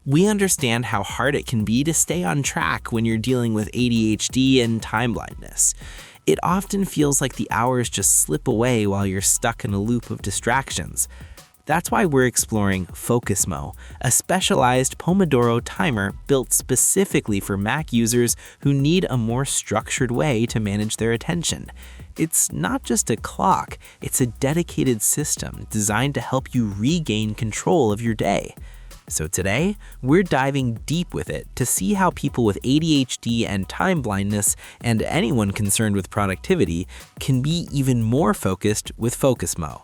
We understand how hard it can be to stay on track when you're dealing with ADHD and time blindness. It often feels like the hours just slip away while you're stuck in a loop of distractions. That's why we're exploring Focusmo, a specialized Pomodoro timer built specifically for Mac users who need a more structured way to manage their attention. It's not just a clock, it's a dedicated system designed to help you regain control of your day. So today, we're diving deep with it to see how people with ADHD and time blindness, and anyone concerned with productivity, can be even more focused with Focusmo.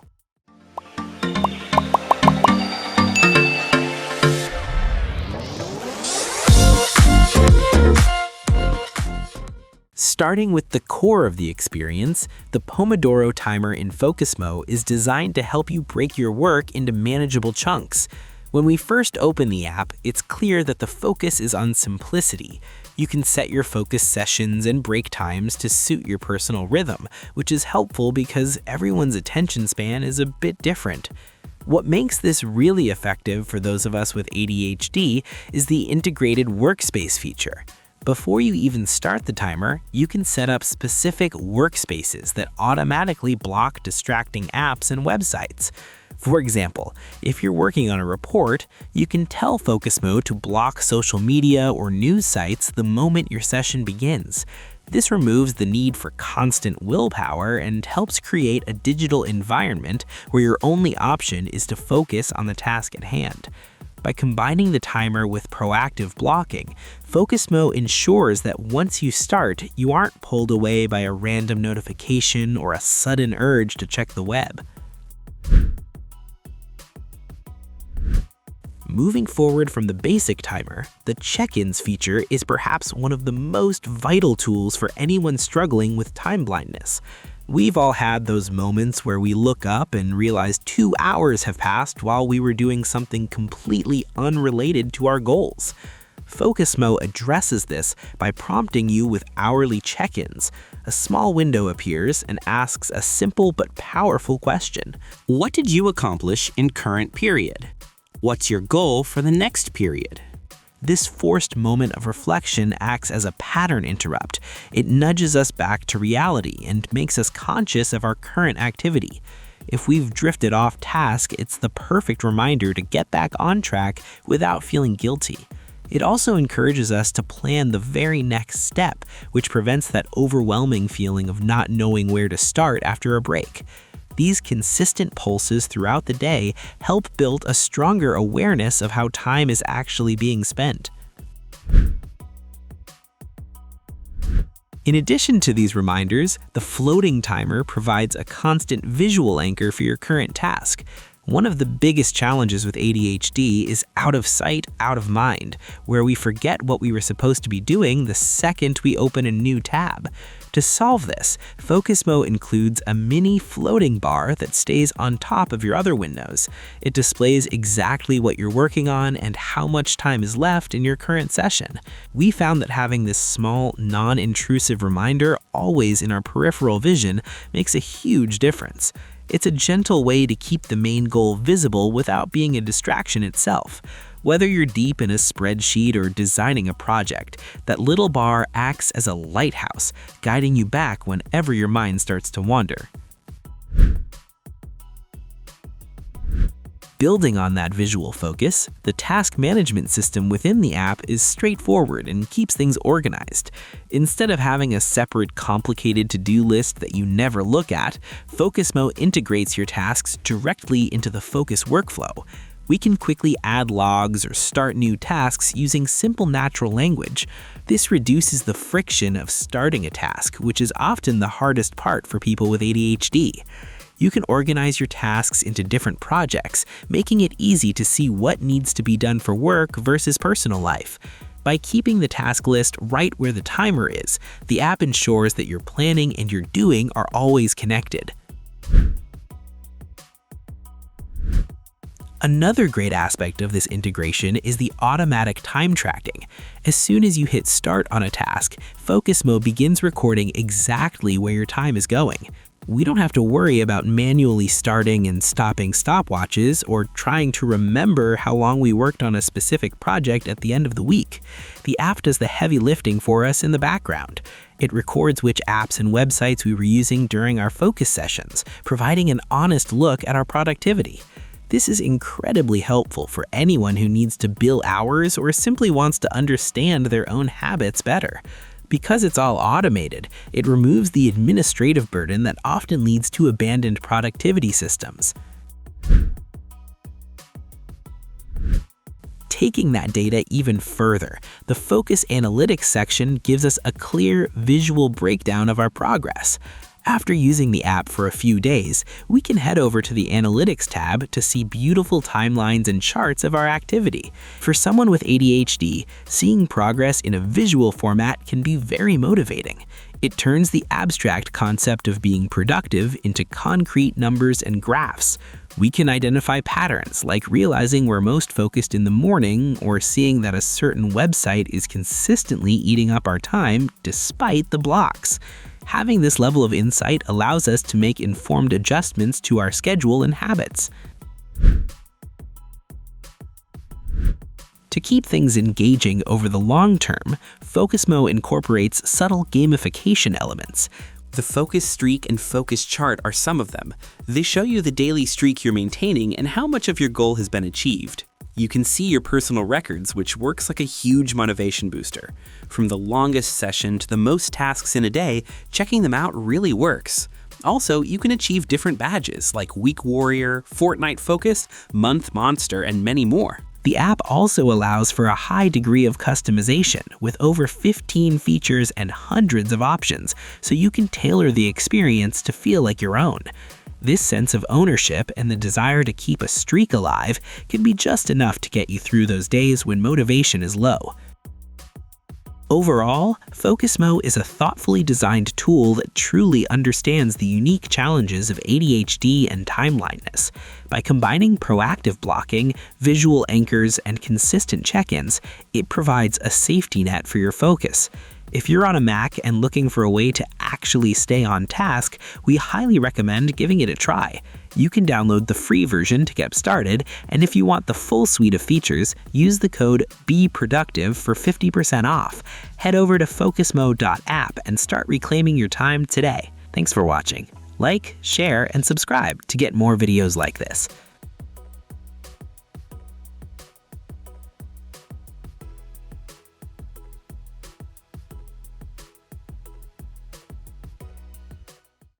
Starting with the core of the experience, the Pomodoro Timer in Focusmo is designed to help you break your work into manageable chunks. When we first open the app, it's clear that the focus is on simplicity. You can set your focus sessions and break times to suit your personal rhythm, which is helpful because everyone's attention span is a bit different. What makes this really effective for those of us with ADHD is the integrated workspace feature. Before you even start the timer, you can set up specific workspaces that automatically block distracting apps and websites. For example, if you're working on a report, you can tell Focusmo to block social media or news sites the moment your session begins. This removes the need for constant willpower and helps create a digital environment where your only option is to focus on the task at hand. By combining the timer with proactive blocking, Focusmo ensures that once you start, you aren't pulled away by a random notification or a sudden urge to check the web. Moving forward from the basic timer, the check-ins feature is perhaps one of the most vital tools for anyone struggling with time blindness. We've all had those moments where we look up and realize 2 hours have passed while we were doing something completely unrelated to our goals. Focusmo addresses this by prompting you with hourly check-ins. A small window appears and asks a simple but powerful question. What did you accomplish in current period? What's your goal for the next period? This forced moment of reflection acts as a pattern interrupt. It nudges us back to reality and makes us conscious of our current activity. If we've drifted off task, it's the perfect reminder to get back on track without feeling guilty. It also encourages us to plan the very next step, which prevents that overwhelming feeling of not knowing where to start after a break. These consistent pulses throughout the day help build a stronger awareness of how time is actually being spent. In addition to these reminders, the floating timer provides a constant visual anchor for your current task. One of the biggest challenges with ADHD is out of sight, out of mind, where we forget what we were supposed to be doing the second we open a new tab. To solve this, Focusmo includes a mini floating bar that stays on top of your other windows. It displays exactly what you're working on and how much time is left in your current session. We found that having this small, non-intrusive reminder always in our peripheral vision makes a huge difference. It's a gentle way to keep the main goal visible without being a distraction itself. Whether you're deep in a spreadsheet or designing a project, that little bar acts as a lighthouse, guiding you back whenever your mind starts to wander. Building on that visual focus, the task management system within the app is straightforward and keeps things organized. Instead of having a separate, complicated to-do list that you never look at, Focusmo integrates your tasks directly into the Focus workflow. We can quickly add logs or start new tasks using simple natural language. This reduces the friction of starting a task, which is often the hardest part for people with ADHD. You can organize your tasks into different projects, making it easy to see what needs to be done for work versus personal life. By keeping the task list right where the timer is, the app ensures that your planning and your doing are always connected. Another great aspect of this integration is the automatic time tracking. As soon as you hit start on a task, Focusmo begins recording exactly where your time is going. We don't have to worry about manually starting and stopping stopwatches or trying to remember how long we worked on a specific project at the end of the week. The app does the heavy lifting for us in the background. It records which apps and websites we were using during our focus sessions, providing an honest look at our productivity. This is incredibly helpful for anyone who needs to bill hours or simply wants to understand their own habits better. Because it's all automated, it removes the administrative burden that often leads to abandoned productivity systems. Taking that data even further, the Focus Analytics section gives us a clear visual breakdown of our progress. After using the app for a few days, we can head over to the Analytics tab to see beautiful timelines and charts of our activity. For someone with ADHD, seeing progress in a visual format can be very motivating. It turns the abstract concept of being productive into concrete numbers and graphs. We can identify patterns, like realizing we're most focused in the morning or seeing that a certain website is consistently eating up our time despite the blocks. Having this level of insight allows us to make informed adjustments to our schedule and habits. To keep things engaging over the long term, Focusmo incorporates subtle gamification elements. The focus streak and focus chart are some of them. They show you the daily streak you're maintaining and how much of your goal has been achieved. You can see your personal records, which works like a huge motivation booster. From the longest session to the most tasks in a day, checking them out really works. Also, you can achieve different badges like Week Warrior, Fortnight Focus, Month Monster, and many more. The app also allows for a high degree of customization with over 15 features and hundreds of options, so you can tailor the experience to feel like your own. This sense of ownership and the desire to keep a streak alive can be just enough to get you through those days when motivation is low. Overall, Focusmo is a thoughtfully designed tool that truly understands the unique challenges of ADHD and timeliness. By combining proactive blocking, visual anchors, and consistent check-ins, it provides a safety net for your focus. If you're on a Mac and looking for a way to actually stay on task, we highly recommend giving it a try. You can download the free version to get started, and if you want the full suite of features, use the code BEPRODUCTIVE for 50% off. Head over to focusmo.app and start reclaiming your time today. Thanks for watching. Like, share, and subscribe to get more videos like this.